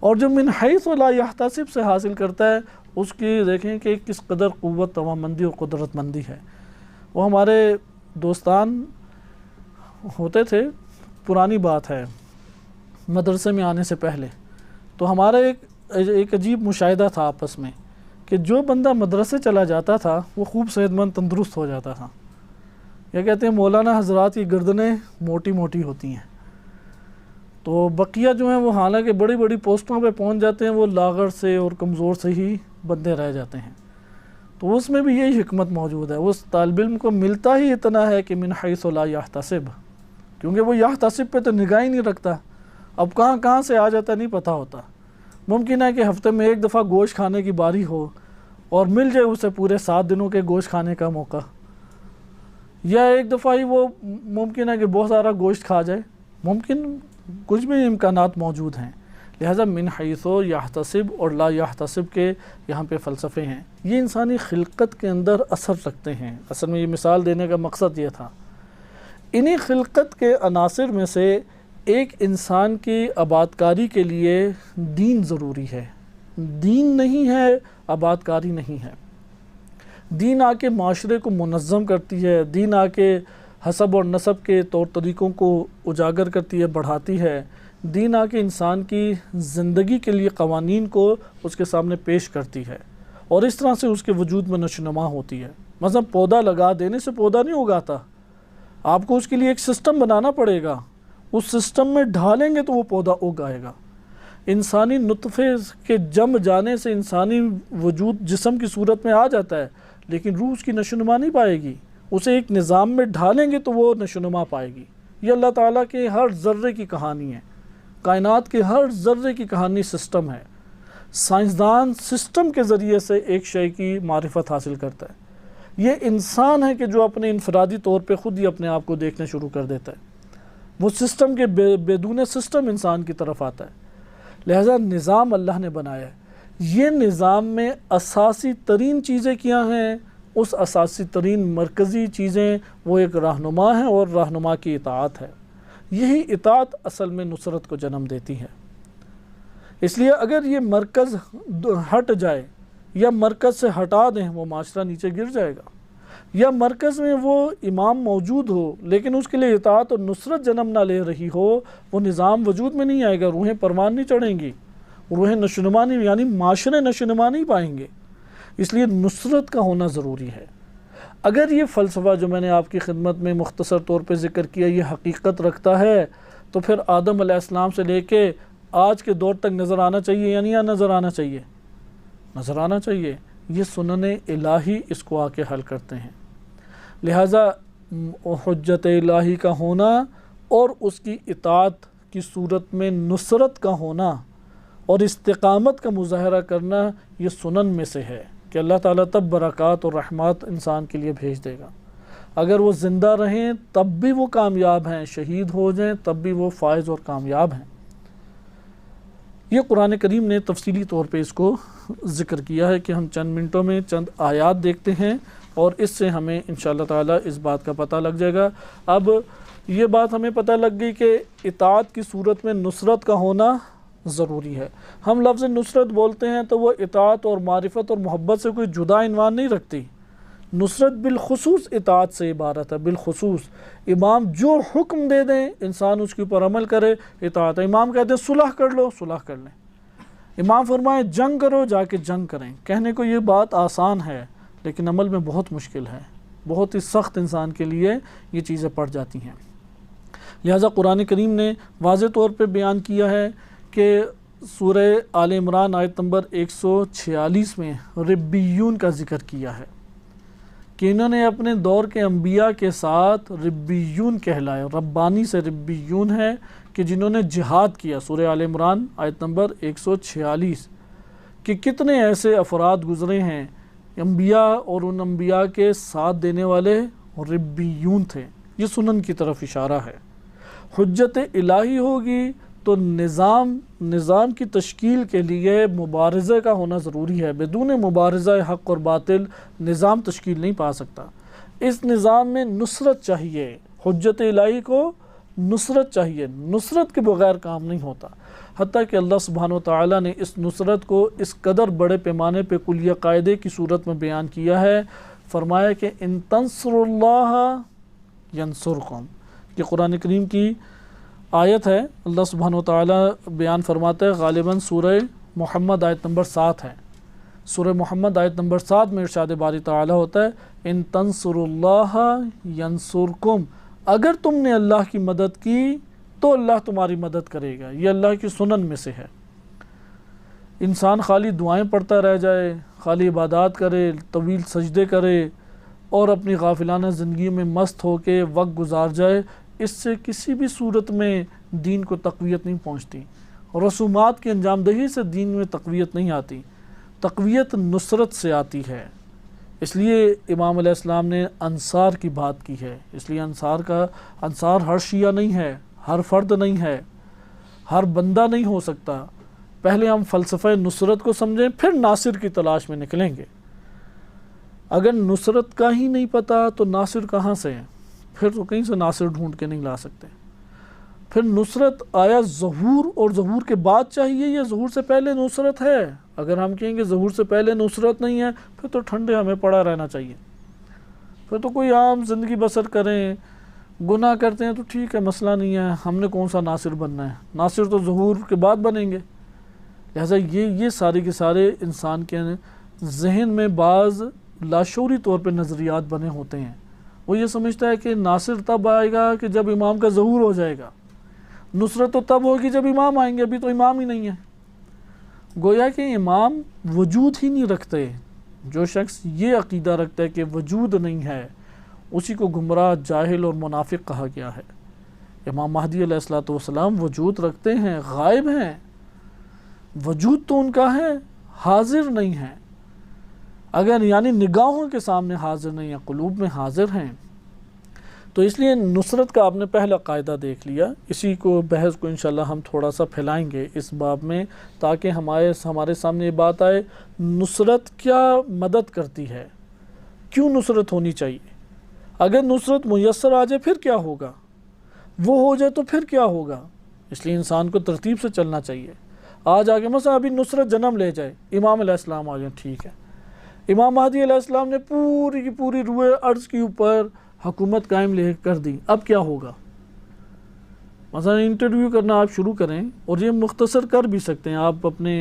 اور جو من حیث لا یحتسب سے حاصل کرتا ہے اس کی دیکھیں کہ کس قدر قوت، توانمندی اور قدرت مندی ہے۔ وہ ہمارے دوستان ہوتے تھے، پرانی بات ہے، مدرسے میں آنے سے پہلے، تو ہمارا ایک عجیب مشاہدہ تھا آپس میں کہ جو بندہ مدرسے چلا جاتا تھا وہ خوب صحت مند تندرست ہو جاتا تھا۔ یہ کہتے ہیں مولانا حضرات کی گردنیں موٹی موٹی ہوتی ہیں، تو بقیہ جو ہیں وہ حالانکہ بڑی بڑی پوسٹوں پہ پہنچ جاتے ہیں، وہ لاغر سے اور کمزور سے ہی بندے رہ جاتے ہیں۔ تو اس میں بھی یہی حکمت موجود ہے، اس طالب علم کو ملتا ہی اتنا ہے کہ من حیث لا یحتسب، کیونکہ وہ یحتسب پہ تو نگاہ ہی نہیں رکھتا، اب کہاں سے آ جاتا نہیں پتہ ہوتا۔ ممکن ہے کہ ہفتے میں ایک دفعہ گوشت کھانے کی باری ہو اور مل جائے اسے پورے 7 دنوں کے گوشت کھانے کا موقع، یا ایک دفعہ ہی وہ ممکن ہے کہ بہت سارا گوشت کھا جائے، ممکن کچھ بھی امکانات موجود ہیں۔ لہٰذا من حیث یحتسب اور لا یحتسب کے یہاں پہ فلسفے ہیں، یہ انسانی خلقت کے اندر اثر رکھتے ہیں۔ اصل میں یہ مثال دینے کا مقصد یہ تھا۔ انہی خلقت کے عناصر میں سے ایک انسان کی آبادکاری کے لیے دین ضروری ہے۔ دین نہیں ہے، آبادکاری نہیں ہے۔ دین آ کے معاشرے کو منظم کرتی ہے، دین آ کے حسب اور نسب کے طور طریقوں کو اجاگر کرتی ہے، بڑھاتی ہے۔ دین آ کے انسان کی زندگی کے لیے قوانین کو اس کے سامنے پیش کرتی ہے، اور اس طرح سے اس کے وجود میں نشوونما ہوتی ہے۔ مثلا پودا لگا دینے سے پودا نہیں اگاتا، آپ کو اس کے لیے ایک سسٹم بنانا پڑے گا، اس سسٹم میں ڈھالیں گے تو وہ پودا اگائے گا۔ انسانی نطفے کے جم جانے سے انسانی وجود جسم کی صورت میں آ جاتا ہے، لیکن روح اس کی نشوونما نہیں پائے گی، اسے ایک نظام میں ڈھالیں گے تو وہ نشوونما پائے گی۔ یہ اللہ تعالیٰ کے ہر ذرے کی کہانی ہے، کائنات کے ہر ذرے کی کہانی سسٹم ہے۔ سائنسدان سسٹم کے ذریعے سے ایک شے کی معرفت حاصل کرتا ہے۔ یہ انسان ہے کہ جو اپنے انفرادی طور پہ خود ہی اپنے آپ کو دیکھنا شروع کر دیتا ہے، وہ سسٹم کے بدون سسٹم انسان کی طرف آتا ہے۔ لہذا نظام اللہ نے بنایا ہے، یہ نظام میں اساسی ترین چیزیں کیا ہیں؟ اس اساسی ترین مرکزی چیزیں وہ ایک رہنما ہیں، اور رہنما کی اطاعت ہے۔ یہی اطاعت اصل میں نصرت کو جنم دیتی ہے۔ اس لیے اگر یہ مرکز ہٹ جائے یا مرکز سے ہٹا دیں، وہ معاشرہ نیچے گر جائے گا، یا مرکز میں وہ امام موجود ہو لیکن اس کے لیے اطاعت اور نصرت جنم نہ لے رہی ہو، وہ نظام وجود میں نہیں آئے گا، روحیں پروان نہیں چڑھیں گی، روحیں نشوونما نہیں، یعنی معاشرے نشوونما نہیں پائیں گے۔ اس لیے نصرت کا ہونا ضروری ہے۔ اگر یہ فلسفہ جو میں نے آپ کی خدمت میں مختصر طور پہ ذکر کیا یہ حقیقت رکھتا ہے، تو پھر آدم علیہ السلام سے لے کے آج کے دور تک نظر آنا چاہیے یا نہیں نظر آنا چاہیے؟ نظر آنا چاہیے۔ یہ سنن الہی اس کو آ کے حل کرتے ہیں۔ لہٰذا حجت الہی کا ہونا اور اس کی اطاعت کی صورت میں نصرت کا ہونا اور استقامت کا مظاہرہ کرنا یہ سنن میں سے ہے کہ اللہ تعالیٰ تب برکات اور رحمات انسان کے لیے بھیج دے گا۔ اگر وہ زندہ رہیں تب بھی وہ کامیاب ہیں، شہید ہو جائیں تب بھی وہ فائز اور کامیاب ہیں۔ یہ قرآن کریم نے تفصیلی طور پہ اس کو ذکر کیا ہے کہ ہم چند منٹوں میں چند آیات دیکھتے ہیں اور اس سے ہمیں انشاءاللہ تعالی اس بات کا پتہ لگ جائے گا۔ اب یہ بات ہمیں پتہ لگ گئی کہ اطاعت کی صورت میں نصرت کا ہونا ضروری ہے۔ ہم لفظ نصرت بولتے ہیں تو وہ اطاعت اور معرفت اور محبت سے کوئی جدا عنوان نہیں رکھتی۔ نصرت بالخصوص اطاعت سے عبارت ہے، بالخصوص امام جو حکم دے دیں انسان اس کے اوپر عمل کرے، اطاعت ہے۔ امام کہتے ہیں صلح کر لو، صلح کر لیں۔ امام فرمائے جنگ کرو، جا کے جنگ کریں۔ کہنے کو یہ بات آسان ہے لیکن عمل میں بہت مشکل ہے، بہت ہی سخت انسان کے لیے یہ چیزیں پڑ جاتی ہیں۔ لہٰذا قرآن کریم نے واضح طور پہ بیان کیا ہے کہ سورہ آل عمران آیت نمبر 146 میں ربیون کا ذکر کیا ہے کہ انہوں نے اپنے دور کے انبیاء کے ساتھ ربیون کہلائے۔ ربانی سے ربیون ہے کہ جنہوں نے جہاد کیا۔ سورہ آل عمران آیت نمبر 146 کہ کتنے ایسے افراد گزرے ہیں انبیاء اور ان انبیاء کے ساتھ دینے والے ربیون تھے۔ یہ سنن کی طرف اشارہ ہے۔ حجت الہی ہوگی تو نظام کی تشکیل کے لیے مبارزے کا ہونا ضروری ہے۔ بدون مبارزہ حق اور باطل نظام تشکیل نہیں پا سکتا۔ اس نظام میں نصرت چاہیے، حجت الہی کو نصرت چاہیے، نصرت کے بغیر کام نہیں ہوتا۔ حتیٰ کہ اللہ سبحانہ وتعالی نے اس نصرت کو اس قدر بڑے پیمانے پہ کلیہ قاعدے کی صورت میں بیان کیا ہے، فرمایا کہ ان تنصروا اللہ ینصرکم، کہ قرآن کریم کی آیت ہے۔ اللہ سبحانہ وتعالی بیان فرماتا ہے، غالباً سورہ محمد آیت نمبر 7 ہے۔ سورہ محمد آیت نمبر 7 میں ارشاد باری تعالی ہوتا ہے ان تنصروا اللہ ینصرکم، اگر تم نے اللہ کی مدد کی تو اللہ تمہاری مدد کرے گا۔ یہ اللہ کی سنن میں سے ہے۔ انسان خالی دعائیں پڑھتا رہ جائے، خالی عبادات کرے، طویل سجدے کرے اور اپنی غافلانہ زندگی میں مست ہو کے وقت گزار جائے، اس سے کسی بھی صورت میں دین کو تقویت نہیں پہنچتی۔ رسومات کی انجام دہی سے دین میں تقویت نہیں آتی، تقویت نصرت سے آتی ہے۔ اس لیے امام علیہ السلام نے انصار کی بات کی ہے۔ اس لیے انصار ہر شیعہ نہیں ہے، ہر فرد نہیں ہے، ہر بندہ نہیں ہو سکتا۔ پہلے ہم فلسفہ نصرت کو سمجھیں، پھر ناصر کی تلاش میں نکلیں گے۔ اگر نصرت کا ہی نہیں پتہ تو ناصر کہاں سے ہیں؟ پھر تو کہیں سے ناصر ڈھونڈ کے نہیں لا سکتے۔ پھر نصرت آیا ظہور اور ظہور کے بعد چاہیے یا ظہور سے پہلے نصرت ہے؟ اگر ہم کہیں گے ظہور سے پہلے نصرت نہیں ہے، پھر تو ٹھنڈے ہمیں پڑا رہنا چاہیے، پھر تو کوئی عام زندگی بسر کریں، گناہ کرتے ہیں تو ٹھیک ہے، مسئلہ نہیں ہے، ہم نے کون سا ناصر بننا ہے؟ ناصر تو ظہور کے بعد بنیں گے۔ لہٰذا یہ سارے کے سارے انسان کے ذہن میں بعض لاشعوری طور پہ نظریات بنے ہوتے ہیں۔ وہ یہ سمجھتا ہے کہ ناصر تب آئے گا کہ جب امام کا ظہور ہو جائے گا، نصرت تو تب ہوگی جب امام آئیں گے، ابھی تو امام ہی نہیں ہے۔ گویا کہ امام وجود ہی نہیں رکھتے۔ جو شخص یہ عقیدہ رکھتا ہے کہ وجود نہیں ہے، اسی کو گمراہ، جاہل اور منافق کہا گیا ہے۔ امام مہدی علیہ السلام وجود رکھتے ہیں، غائب ہیں، وجود تو ان کا ہے، حاضر نہیں ہے۔ اگر یعنی نگاہوں کے سامنے حاضر نہیں ہیں، قلوب میں حاضر ہیں۔ تو اس لیے نصرت کا آپ نے پہلا قاعدہ دیکھ لیا۔ اسی کو بحث کو انشاءاللہ ہم تھوڑا سا پھیلائیں گے اس باب میں، تاکہ ہمارے سامنے یہ بات آئے نصرت کیا مدد کرتی ہے، کیوں نصرت ہونی چاہیے۔ اگر نصرت میسر آ جائے پھر کیا ہوگا، وہ ہو جائے تو پھر کیا ہوگا۔ اس لیے انسان کو ترتیب سے چلنا چاہیے۔ آج آگے مثلا ابھی نصرت جنم لے جائے، امام علیہ السلام آ جائیں، ٹھیک ہے، امام مہدی علیہ السلام نے پوری کی پوری روئے ارض کے اوپر حکومت قائم لے کر دی، اب کیا ہوگا؟ مثلا انٹرویو کرنا آپ شروع کریں، اور یہ مختصر کر بھی سکتے ہیں آپ اپنے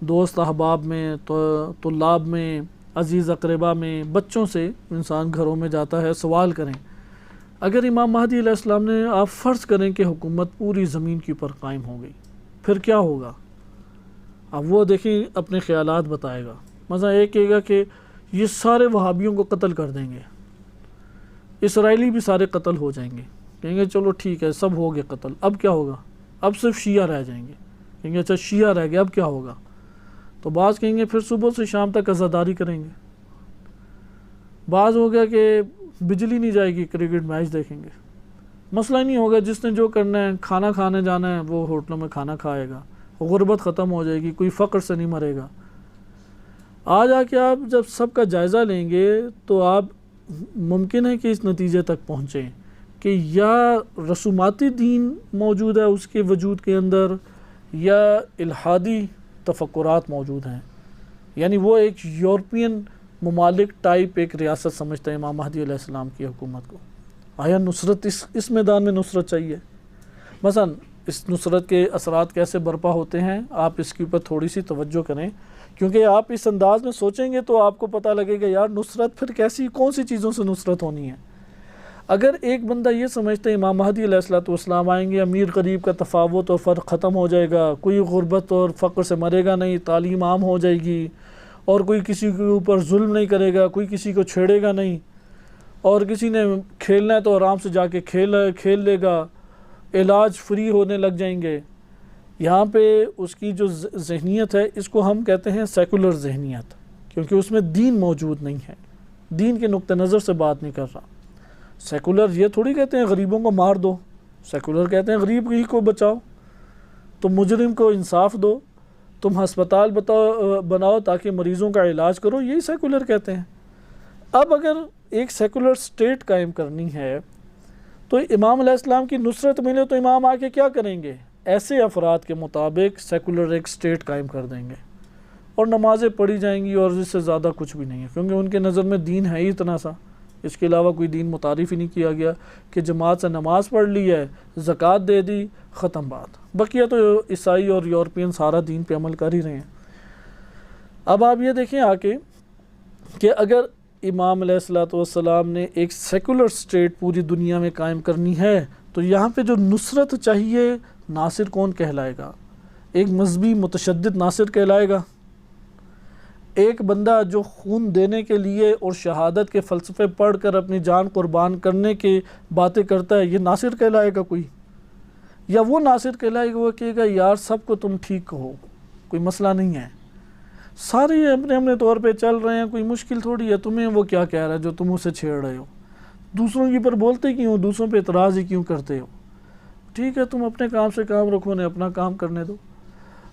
دوست احباب میں، طلاب میں، عزیز اقربا میں، بچوں سے انسان گھروں میں جاتا ہے، سوال کریں اگر امام مہدی علیہ السلام نے، آپ فرض کریں کہ حکومت پوری زمین کے اوپر قائم ہو گئی، پھر کیا ہوگا؟ اب وہ دیکھیں اپنے خیالات بتائے گا۔ مثلا ایک کہے گا کہ یہ سارے وہابیوں کو قتل کر دیں گے، اسرائیلی بھی سارے قتل ہو جائیں گے، کہیں گے چلو ٹھیک ہے سب ہو گئے قتل، اب کیا ہوگا؟ اب صرف شیعہ رہ جائیں گے، کہیں گے اچھا شیعہ رہ گئے اب کیا ہوگا؟ تو بعض کہیں گے پھر صبح سے شام تک عزاداری کریں گے، بعض ہو گیا کہ بجلی نہیں جائے گی، کرکٹ میچ دیکھیں گے، مسئلہ نہیں ہوگا، جس نے جو کرنا ہے، کھانا کھانے جانا ہے وہ ہوٹلوں میں کھانا کھائے گا، غربت ختم ہو جائے گی، کوئی فقر سے نہیں مرے گا۔ آج آ کے آپ جب سب کا جائزہ لیں گے تو آپ ممکن ہے کہ اس نتیجے تک پہنچیں کہ یا رسوماتی دین موجود ہے اس کے وجود کے اندر، یا الحادی تفکرات موجود ہیں، یعنی وہ ایک یورپین ممالک ٹائپ ایک ریاست سمجھتا ہے امام مہدی علیہ السلام کی حکومت کو۔ آیا نصرت اس میدان میں نصرت چاہیے؟ مثلا اس نصرت کے اثرات کیسے برپا ہوتے ہیں، آپ اس کے اوپر تھوڑی سی توجہ کریں، کیونکہ آپ اس انداز میں سوچیں گے تو آپ کو پتہ لگے گا یار نصرت پھر کیسی، کون سی چیزوں سے نصرت ہونی ہے۔ اگر ایک بندہ یہ سمجھتا ہے امام مہدی علیہ السلام آئیں گے، امیر غریب کا تفاوت اور فرق ختم ہو جائے گا، کوئی غربت اور فقر سے مرے گا نہیں، تعلیم عام ہو جائے گی، اور کوئی کسی کے اوپر ظلم نہیں کرے گا، کوئی کسی کو چھیڑے گا نہیں، اور کسی نے کھیلنا ہے تو آرام سے جا کے کھیل لے گا، علاج فری ہونے لگ جائیں گے۔ یہاں پہ اس کی جو ذہنیت ہے اس کو ہم کہتے ہیں سیکولر ذہنیت، کیونکہ اس میں دین موجود نہیں ہے، دین کے نقطہ نظر سے بات نہیں کر رہا۔ سیکولر یہ تھوڑی کہتے ہیں غریبوں کو مار دو، سیکولر کہتے ہیں غریب ہی کو بچاؤ، تم مجرم کو انصاف دو، تم ہسپتال بناؤ تاکہ مریضوں کا علاج کرو، یہی سیکولر کہتے ہیں۔ اب اگر ایک سیکولر سٹیٹ قائم کرنی ہے تو امام علیہ السلام کی نصرت ملے تو امام آ کے کیا کریں گے؟ ایسے افراد کے مطابق سیکولر ایک سٹیٹ قائم کر دیں گے، اور نمازیں پڑھی جائیں گی، اور اس سے زیادہ کچھ بھی نہیں ہے، کیونکہ ان کے نظر میں دین ہے ہی اتنا سا، اس کے علاوہ کوئی دین متعارف ہی نہیں کیا گیا کہ جماعت سے نماز پڑھ لی ہے، زکوٰۃ دے دی، ختم بات۔ بقیہ تو عیسائی اور یورپین سارا دین پہ عمل کر ہی رہے ہیں۔ اب آپ یہ دیکھیں آ کے کہ اگر امام علیہ السلام نے ایک سیکولر سٹیٹ پوری دنیا میں قائم کرنی ہے تو یہاں پہ جو نصرت چاہیے، ناصر کون کہلائے گا؟ ایک مذہبی متشدد ناصر کہلائے گا؟ ایک بندہ جو خون دینے کے لیے اور شہادت کے فلسفے پڑھ کر اپنی جان قربان کرنے کی باتیں کرتا ہے، یہ ناصر کہلائے گا کوئی؟ یا وہ ناصر کہلائے گا وہ کہے گا یار سب کو تم ٹھیک کہو، کوئی مسئلہ نہیں ہے، سارے اپنے طور پہ چل رہے ہیں، کوئی مشکل تھوڑی ہے، تمہیں وہ کیا کہہ رہا ہے جو تم اسے چھیڑ رہے ہو، دوسروں کی پر بولتے کیوں، دوسروں پہ اعتراض ہی کیوں کرتے ہو؟ ٹھیک ہے تم اپنے کام سے کام رکھو، انہیں اپنا کام کرنے دو،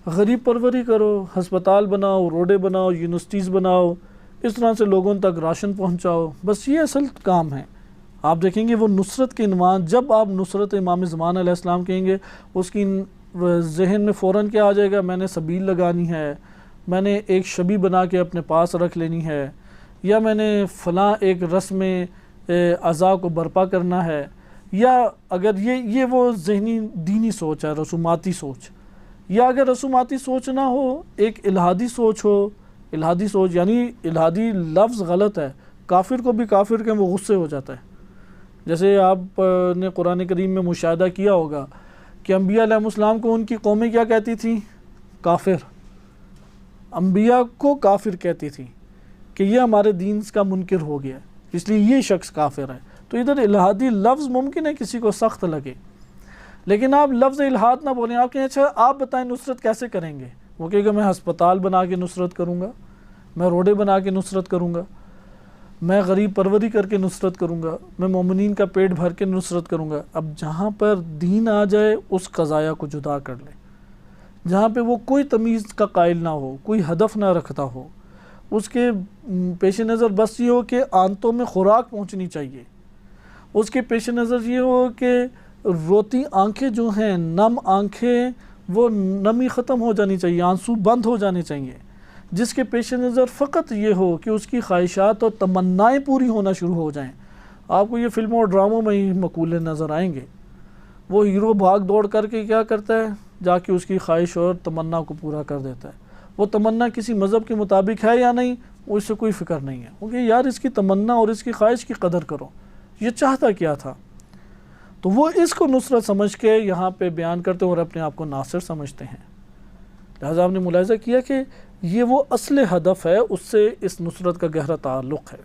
غریب پروری کرو، ہسپتال بناؤ، روڈیں بناؤ، یونیورسٹیز بناؤ، اس طرح سے لوگوں تک راشن پہنچاؤ، بس یہ اصل کام ہے۔ آپ دیکھیں گے وہ نصرت کے عنوان، جب آپ نصرت امام زمان علیہ السلام کہیں گے اس کی ذہن میں فوراً کیا آ جائے گا؟ میں نے سبیل لگانی ہے، میں نے ایک شبی بنا کے اپنے پاس رکھ لینی ہے، یا میں نے فلاں ایک رسم عزا کو برپا کرنا ہے، یا اگر یہ وہ ذہنی دینی سوچ ہے، رسوماتی سوچ، یا اگر رسوماتی سوچ نہ ہو، ایک الہادی سوچ ہو۔ الہادی سوچ یعنی الہادی لفظ غلط ہے، کافر کو بھی کافر کے وہ غصے ہو جاتا ہے۔ جیسے آپ نے قرآن کریم میں مشاہدہ کیا ہوگا کہ انبیاء علیہ السلام کو ان کی قومیں کیا کہتی تھیں؟ کافر۔ انبیاء کو کافر کہتی تھیں کہ یہ ہمارے دین کا منکر ہو گیا، اس لیے یہ شخص کافر ہے۔ تو ادھر الہادی لفظ ممکن ہے کسی کو سخت لگے، لیکن آپ لفظ الہاد نہ بولیں۔ آپ کہیں اچھا آپ بتائیں نصرت کیسے کریں گے؟ وہ کہے گا میں ہسپتال بنا کے نصرت کروں گا، میں روڈیں بنا کے نصرت کروں گا، میں غریب پروری کر کے نصرت کروں گا، میں مومنین کا پیٹ بھر کے نصرت کروں گا۔ اب جہاں پر دین آ جائے اس قضایا کو جدا کر لیں، جہاں پہ وہ کوئی تمیز کا قائل نہ ہو، کوئی ہدف نہ رکھتا ہو، اس کے پیش نظر بس یہ ہو کہ آنتوں میں خوراک پہنچنی چاہیے، اس کے پیش نظر یہ ہو کہ روتی آنکھیں جو ہیں، نم آنکھیں، وہ نمی ختم ہو جانی چاہیے، آنسو بند ہو جانے چاہیے، جس کے پیش نظر فقط یہ ہو کہ اس کی خواہشات اور تمنائیں پوری ہونا شروع ہو جائیں۔ آپ کو یہ فلموں اور ڈراموں میں ہی مقولے نظر آئیں گے، وہ ہیرو بھاگ دوڑ کر کے کیا کرتا ہے؟ جا کے اس کی خواہش اور تمنا کو پورا کر دیتا ہے۔ وہ تمنا کسی مذہب کے مطابق ہے یا نہیں، اس سے کوئی فکر نہیں ہے، کیونکہ یار اس کی تمنا اور اس کی خواہش کی قدر کرو، یہ چاہتا کیا تھا؟ تو وہ اس کو نصرت سمجھ کے یہاں پہ بیان کرتے ہیں اور اپنے آپ کو ناصر سمجھتے ہیں۔ لہٰذا آپ نے ملاحظہ کیا کہ یہ وہ اصل ہدف ہے، اس سے اس نصرت کا گہرا تعلق ہے۔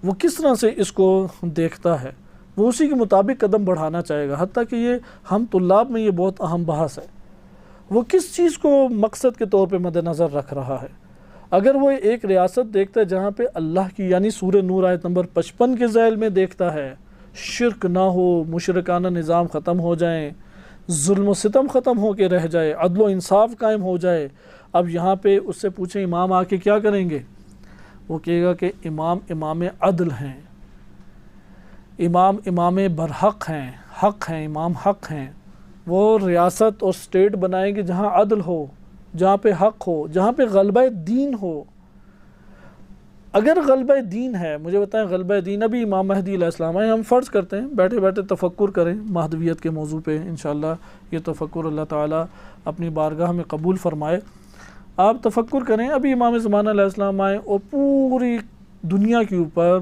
وہ کس طرح سے اس کو دیکھتا ہے، وہ اسی کے مطابق قدم بڑھانا چاہے گا، حتیٰ کہ یہ ہم طلاب میں یہ بہت اہم بحث ہے، وہ کس چیز کو مقصد کے طور پہ مد نظر رکھ رہا ہے۔ اگر وہ ایک ریاست دیکھتا ہے جہاں پہ اللہ کی یعنی سورہ نور آیت نمبر 55 کے ذیل میں دیکھتا ہے شرک نہ ہو، مشرکانہ نظام ختم ہو جائیں، ظلم و ستم ختم ہو کے رہ جائے، عدل و انصاف قائم ہو جائے۔ اب یہاں پہ اس سے پوچھیں امام آ کے کیا کریں گے؟ وہ کہے گا کہ امام عدل ہیں، امام برحق ہیں، حق ہیں، امام حق ہیں۔ وہ ریاست اور سٹیٹ بنائیں گے جہاں عدل ہو، جہاں پہ حق ہو، جہاں پہ غلبہ دین ہو۔ اگر غلبہ دین ہے، مجھے بتائیں غلبہ دین، ابھی امام مہدی علیہ السلام آئے، ہم فرض کرتے ہیں بیٹھے بیٹھے تفکر کریں مہدویت کے موضوع پہ، انشاءاللہ یہ تفکر اللہ تعالیٰ اپنی بارگاہ میں قبول فرمائے۔ آپ تفکر کریں، ابھی امام زمانہ علیہ السلام آئے اور پوری دنیا کے اوپر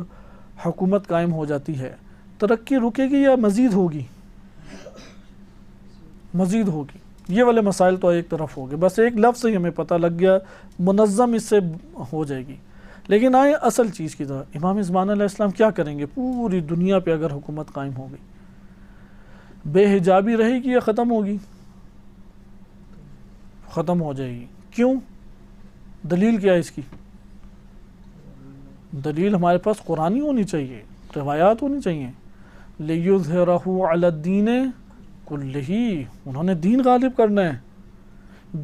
حکومت قائم ہو جاتی ہے، ترقی رکے گی یا مزید ہوگی؟ مزید ہوگی۔ یہ والے مسائل تو ایک طرف ہو گئے، بس ایک لفظ ہی ہمیں پتہ لگ گیا، منظم اس سے ہو جائے گی۔ لیکن آئے اصل چیز کی طرح، امام زمانہ علیہ السلام کیا کریں گے؟ پوری دنیا پہ اگر حکومت قائم ہو گئی، بے حجابی رہے گی یا ختم ہوگی؟ ختم ہو جائے گی۔ کیوں؟ دلیل کیا ہے اس کی؟ دلیل ہمارے پاس قرآنی ہونی چاہیے، روایات ہونی چاہیے۔ لِيُظْهِرَهُ عَلَى الدِّينِ كُلِّهِ، انہوں نے دین غالب کرنا ہے۔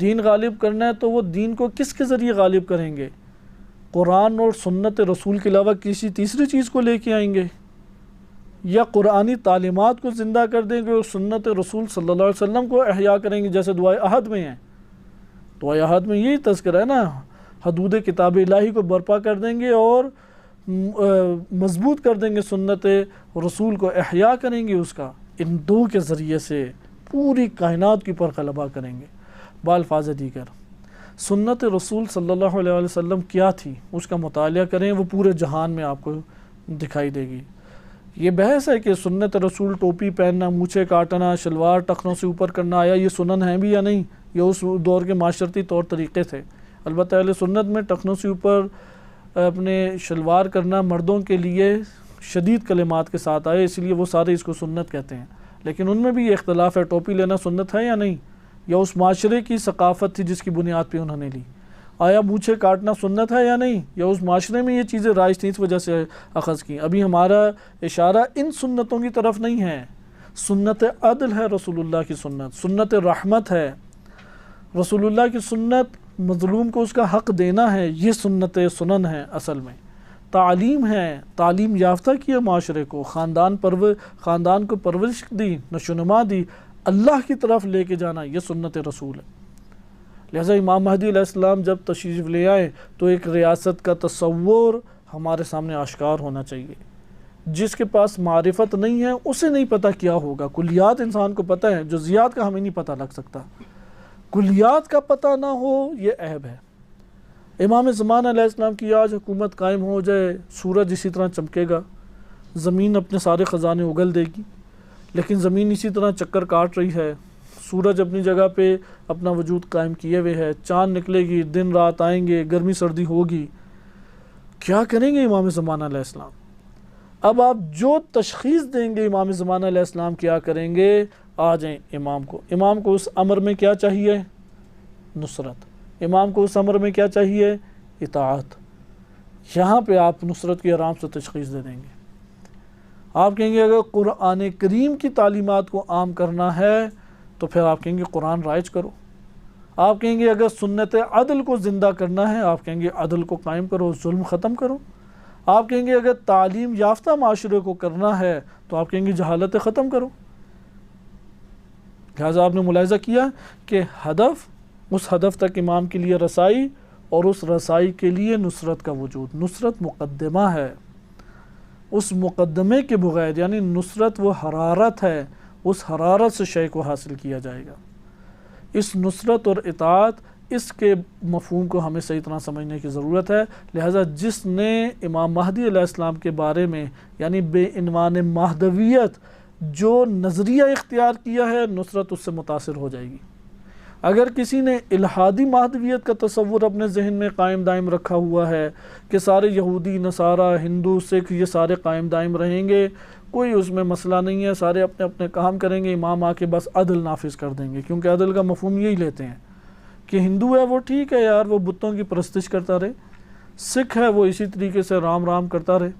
دین غالب کرنا ہے تو وہ دین کو کس کے ذریعے غالب کریں گے؟ قرآن اور سنت رسول کے علاوہ کسی تیسری چیز کو لے کے آئیں گے، یا قرآنی تعلیمات کو زندہ کر دیں گے اور سنت رسول صلی اللہ علیہ وسلم کو احیا کریں گے، جیسے دعائے عہد میں ہیں۔ دعائے عہد میں یہی تذکرہ ہے نا، حدود کتاب الہی کو برپا کر دیں گے اور مضبوط کر دیں گے، سنت رسول کو احیا کریں گے، اس کا ان دو کے ذریعے سے پوری کائنات کے اوپر غلبہ کریں گے۔ بالفاظ دیگر سنت رسول صلی اللہ علیہ وسلم کیا تھی، اس کا مطالعہ کریں، وہ پورے جہان میں آپ کو دکھائی دے گی۔ یہ بحث ہے کہ سنت رسول ٹوپی پہننا، مونچھیں کاٹنا، شلوار ٹخنوں سے اوپر کرنا، آیا یہ سنن ہیں بھی یا نہیں؟ یہ اس دور کے معاشرتی طور طریقے تھے۔ البتہ اہل سنت میں ٹخنوں سے اوپر اپنے شلوار کرنا مردوں کے لیے شدید کلمات کے ساتھ آئے، اس لیے وہ سارے اس کو سنت کہتے ہیں۔ لیکن ان میں بھی یہ اختلاف ہے، ٹوپی لینا سنت ہے یا نہیں، یا اس معاشرے کی ثقافت تھی جس کی بنیاد پہ انہوں نے لی؟ آیا مونچھیں کاٹنا سنت ہے یا نہیں، یا اس معاشرے میں یہ چیزیں رائج تھیں اس وجہ سے اخذ کی؟ ابھی ہمارا اشارہ ان سنتوں کی طرف نہیں ہے۔ سنت عدل ہے رسول اللہ کی سنت، سنت رحمت ہے رسول اللہ کی سنت، مظلوم کو اس کا حق دینا ہے، یہ سنت سنن ہے اصل میں۔ تعلیم ہے، تعلیم یافتہ کیا معاشرے کو، خاندان کو پرورش دی، نشوونما دی، اللہ کی طرف لے کے جانا، یہ سنت رسول ہے۔ لہٰذا امام مہدی علیہ السلام جب تشریف لے آئے تو ایک ریاست کا تصور ہمارے سامنے آشکار ہونا چاہیے۔ جس کے پاس معرفت نہیں ہے اسے نہیں پتہ کیا ہوگا، کلیات انسان کو پتہ ہے، جزیات کا ہمیں نہیں پتہ لگ سکتا۔ کلیات کا پتہ نہ ہو یہ عیب ہے۔ امام زمانہ علیہ السلام کی آج حکومت قائم ہو جائے، سورج اسی طرح چمکے گا، زمین اپنے سارے خزانے اگل دے گی، لیکن زمین اسی طرح چکر کاٹ رہی ہے، سورج اپنی جگہ پہ اپنا وجود قائم کیے ہوئے ہے، چاند نکلے گی، دن رات آئیں گے، گرمی سردی ہوگی، کیا کریں گے امام زمانہ علیہ السلام؟ اب آپ جو تشخیص دیں گے امام زمانہ علیہ السلام کیا کریں گے، آ جائیں امام کو اس امر میں کیا چاہیے؟ نصرت۔ امام کو اس امر میں کیا چاہیے؟ اطاعت۔ یہاں پہ آپ نصرت کی آرام سے تشخیص دے دیں گے۔ آپ کہیں گے اگر قرآن کریم کی تعلیمات کو عام کرنا ہے تو پھر آپ کہیں گے قرآن رائج کرو۔ آپ کہیں گے اگر سنت عدل کو زندہ کرنا ہے، آپ کہیں گے عدل کو قائم کرو، ظلم ختم کرو۔ آپ کہیں گے اگر تعلیم یافتہ معاشرے کو کرنا ہے تو آپ کہیں گے جہالت ختم کرو۔ لہٰذا آپ نے ملاحظہ کیا کہ اس ہدف تک امام کے لیے رسائی، اور اس رسائی کے لیے نصرت کا وجود۔ نصرت مقدمہ ہے، اس مقدمے کے بغیر، یعنی نصرت وہ حرارت ہے، اس حرارت سے شے کو حاصل کیا جائے گا۔ اس نصرت اور اطاعت، اس کے مفہوم کو ہمیں صحیح طرح سمجھنے کی ضرورت ہے۔ لہٰذا جس نے امام مہدی علیہ السلام کے بارے میں، یعنی بے عنوان مہدویت، جو نظریہ اختیار کیا ہے، نصرت اس سے متاثر ہو جائے گی۔ اگر کسی نے الہادی مہدویت کا تصور اپنے ذہن میں قائم دائم رکھا ہوا ہے کہ سارے یہودی، نصارہ، ہندو، سکھ یہ سارے قائم دائم رہیں گے، کوئی اس میں مسئلہ نہیں ہے، سارے اپنے اپنے کام کریں گے، امام آ کے بس عدل نافذ کر دیں گے، کیونکہ عدل کا مفہوم یہی لیتے ہیں کہ ہندو ہے وہ ٹھیک ہے یار، وہ بتوں کی پرستش کرتا رہے، سکھ ہے وہ اسی طریقے سے رام رام کرتا رہے،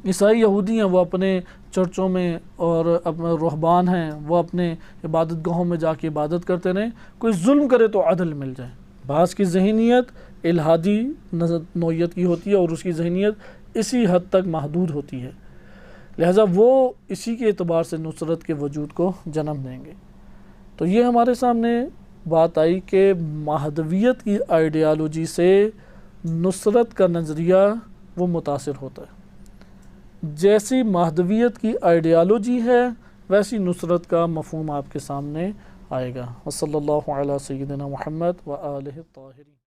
عیسائی یہودی ہیں وہ اپنے چرچوں میں اور اپنے رہبان ہیں وہ اپنے عبادت گاہوں میں جا کے عبادت کرتے رہیں، کوئی ظلم کرے تو عدل مل جائے۔ بعض کی ذہنیت الہادی نوعیت کی ہوتی ہے اور اس کی ذہنیت اسی حد تک محدود ہوتی ہے، لہٰذا وہ اسی کے اعتبار سے نصرت کے وجود کو جنم دیں گے۔ تو یہ ہمارے سامنے بات آئی کہ مہدویت کی آئیڈیالوجی سے نصرت کا نظریہ وہ متاثر ہوتا ہے۔ جیسی مہدویت کی آئیڈیالوجی ہے ویسی نصرت کا مفہوم آپ کے سامنے آئے گا۔ وصلی اللہ علی سیدنا محمد و آلہ الطاہرین۔